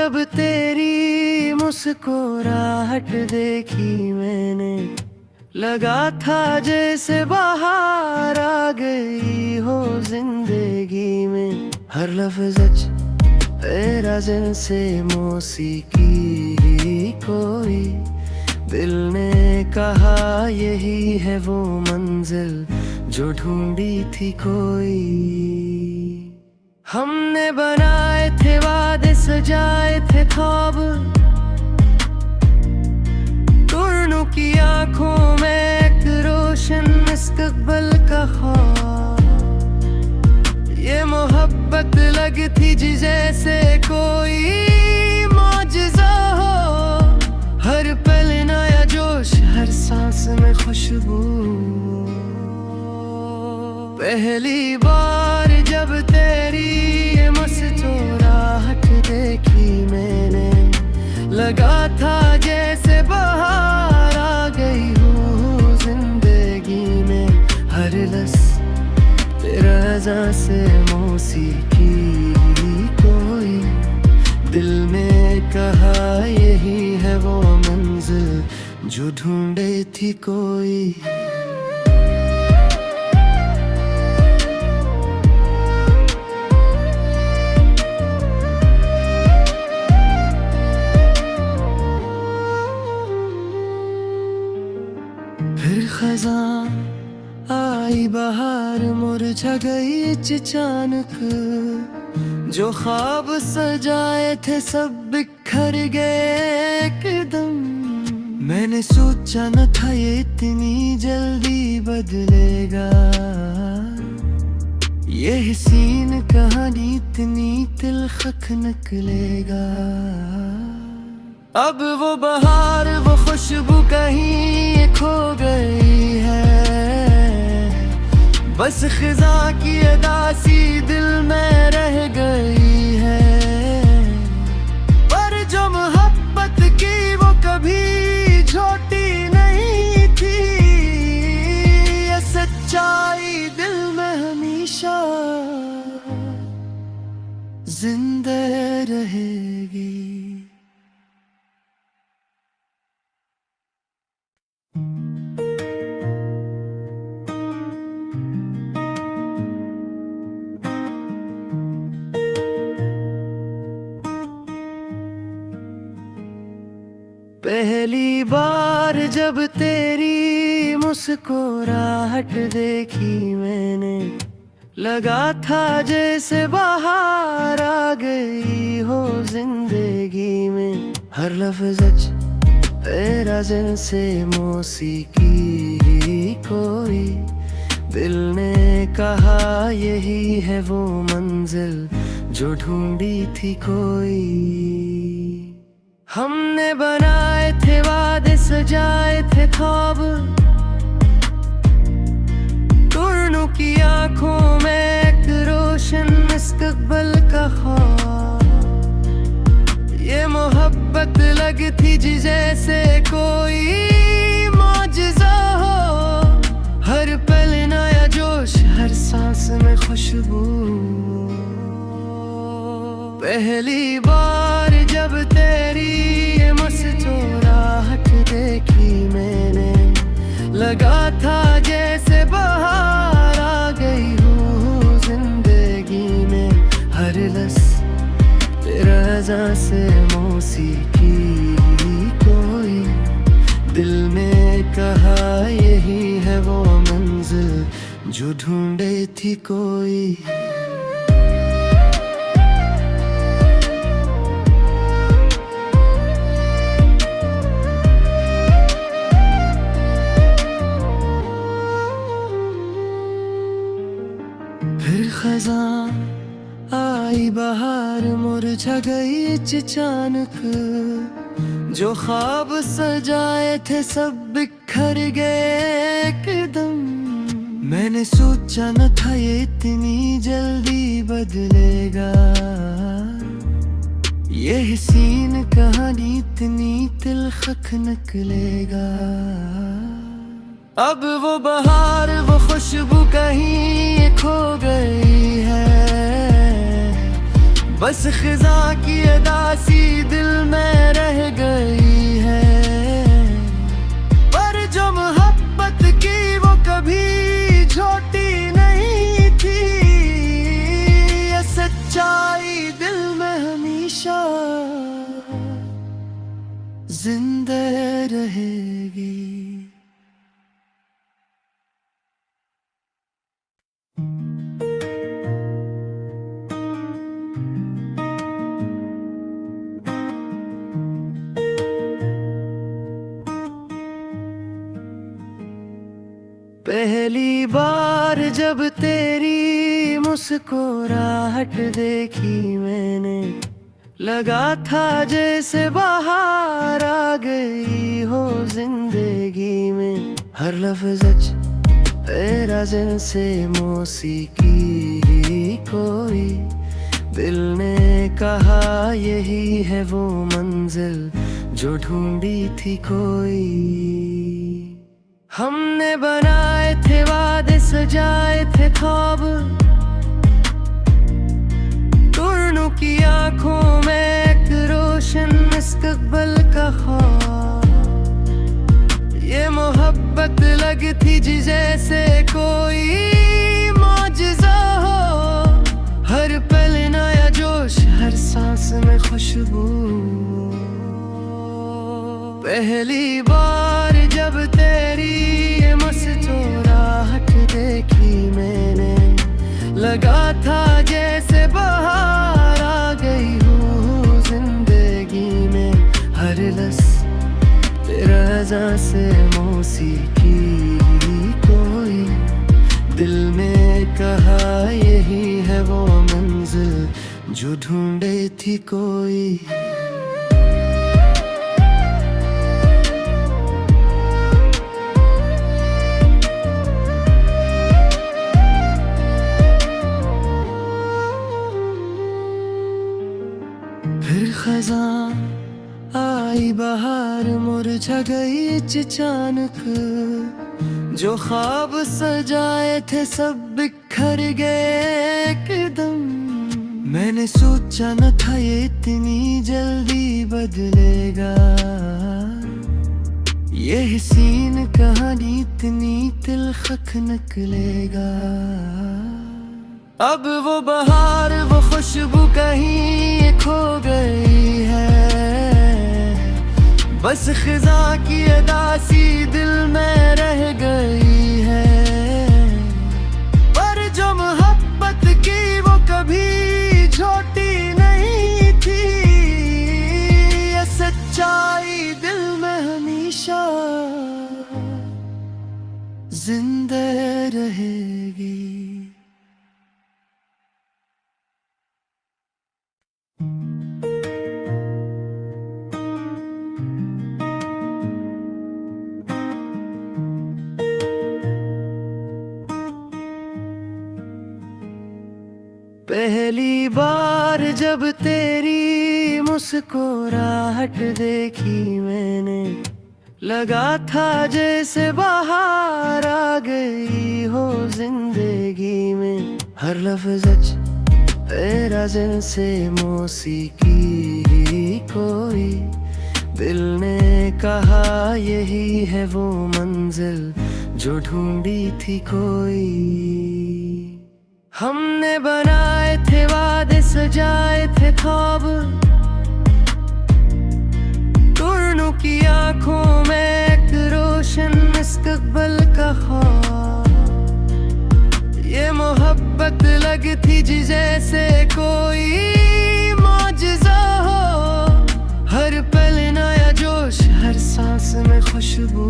जब तेरी मुस्कुराहट देखी मैंने, लगा था जैसे बाहर आ गई हो जिंदगी में। हर लफ्ज़ तेरा जैसे मौसीकी कोई, दिल ने कहा यही है वो मंजिल जो ढूंढी थी कोई। हमने बनाए थे वादे, सजाए थे ख्वाब, टुरनों की आंखों में एक रोशन मुस्तकबिल का ख्वाब। ये मोहब्बत लगती जी जैसे कोई मौजज़ा हो, हर पल नया जोश, हर सांस में खुशबू। पहली बार जब तेरी ये मुस्कुराहट देखी मैंने, लगा था जैसे बाहर आ गई हूँ जिंदगी में। हर लफ्ज़ तेरा अज़ा से मौसीकी कोई, दिल ने कहा यही है वो मंजिल जो ढूंढे थी कोई। फिर खज़ां आई बहार, मुरझा गई अचानक, जो ख्वाब सजाए थे सब बिखर गए एकदम। मैंने सोचा न था ये इतनी जल्दी बदलेगा, ये हसीन कहानी इतनी तिलखत निकलेगा। अब वो बहार, वो खुशबू कहीं खो गई है, बस खिजा की अदासी दिल में रह गई है। पर जो मोहब्बत की वो कभी छोटी नहीं थी, ये सच्चाई दिल में हमेशा जिंदा रहेगी। पहली बार जब तेरी मुस्कुराहट देखी मैंने, लगा था जैसे बाहर आ गई हो जिंदगी में। हर लफ्ज़ तेरा जैसे मौसीकी कोई, दिल ने कहा यही है वो मंजिल जो ढूंढी थी कोई। हमने बनाए थे वादे, सजाए थे ख्वाब, टुरनों की आंखों में एक रोशन मुस्तकबिल का ख्वाब। ये मोहब्बत लगती जी जैसे कोई मौजज़ा हो, हर पल नया जोश, हर सांस में खुशबू। पहली बार जब तेरी ये मुस्कुराहट देखी मैंने, लगा था जैसे बाहर आ गई हूँ जिंदगी में। हर लफ्ज़ तेरा अज़ा से मौसीकी कोई, दिल ने कहा यही है वो मंजिल जो ढूंढे थी कोई। फिर खज़ां आई बहार, मुरझा गई अचानक, जो ख्वाब सजाए थे सब बिखर गए एकदम। मैंने सोचा न था ये इतनी जल्दी बदलेगा, ये हसीन कहानी इतनी तिलखत निकलेगा। अब वो बहार, वो खुशबू कहीं खो गई है, बस खिजा की अदा सी दिल में रह गई है, पर जो मोहब्बत की वो कभी छोटी नहीं थी। ये सच्चाई दिल में हमेशा जिंदा रहेगी। पहली बार जब तेरी मुस्कुराहट देखी मैंने, लगा था जैसे बाहर आ गई हो जिंदगी में। हर लफ्ज़ तेरा जैसे मौसीकी कोई, दिल ने कहा यही है वो मंजिल जो ढूंढी थी कोई। हमने बनाए थे वादे, सजाए थे ख्वाब, तुरनों की आंखों में एक रोशन मुस्तकबिल का ख्वाब। ये मोहब्बत लगती जी जैसे कोई मौजज़ा हो, हर पल नया जोश, हर सांस में खुशबू। पहली बार जब तेरी ये मुस्कुराहट देखी मैंने, लगा था जैसे बाहर आ गई हूँ जिंदगी में। हर लस तेरा रज़ा से मौसीकी कोई, दिल ने कहा यही है वो मंजिल जो ढूंढे थी कोई। फिर खज़ां आई बहार, मुरझा गई अचानक, जो ख्वाब सजाए थे सब बिखर गए एकदम। मैंने सोचा न था ये इतनी जल्दी बदलेगा, ये हसीन कहानी इतनी तिलखक निकलेगा। अब वो बहार, वो खुशबू कहीं खो गई है, बस खिज़ां की अदा सी दिल में रह गई है। पर जो मोहब्बत की वो कभी छोटी नहीं थी। ये सच्चाई दिल में हमेशा जिंदा रहेगी। पहली बार जब तेरी मुस्कुराहट देखी मैंने, लगा था जैसे बाहर आ गई हो जिंदगी में। हर लफ्ज़ तेरा जैसे मौसीकी कोई, दिल ने कहा यही है वो मंजिल जो ढूंढी थी कोई। हमने बनाए थे वादे, सजाए थे ख्वाब, तुरनों की आंखों में एक रोशन मुस्तकबिल का ख्वाब। ये मोहब्बत लगती जी जैसे कोई मौजज़ा हो, हर पल नया जोश, हर सांस में खुशबू।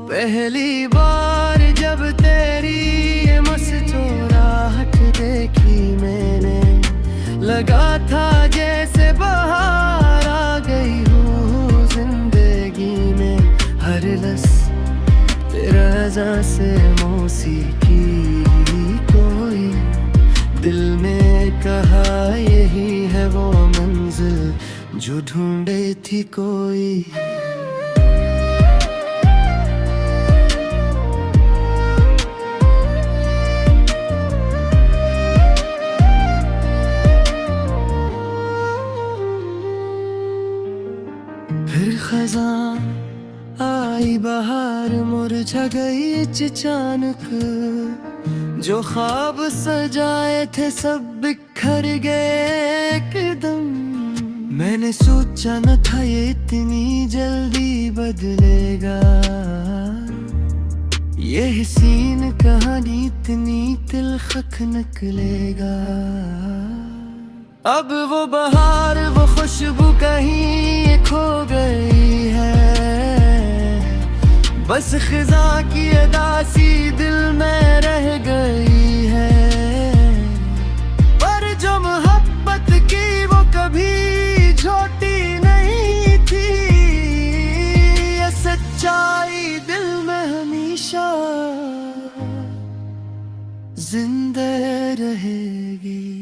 पहली बार जब तेरी ये मुस्कुराहट देखी मैंने, लगा था जैसे बाहर आ गई हूँ जिंदगी में। हर लस तेरा रज़ा से मौसीकी कोई, दिल ने कहा यही है वो मंजिल जो ढूंढे थी कोई। खजां आई बहार मुरझा गई अचानक, जो ख्वाब सजाए थे सब बिखर गए एकदम। मैंने सोचा न था ये इतनी जल्दी बदलेगा, ये हसीन कहानी इतनी तिलखक निकलेगा। अब वो बहार वो खुशबू कहीं खो गई है, बस खिजा की अदासी दिल में रह गई है। पर जो मोहब्बत की वो कभी छोटी नहीं थी, ये सच्चाई दिल में हमेशा जिंदा रहेगी।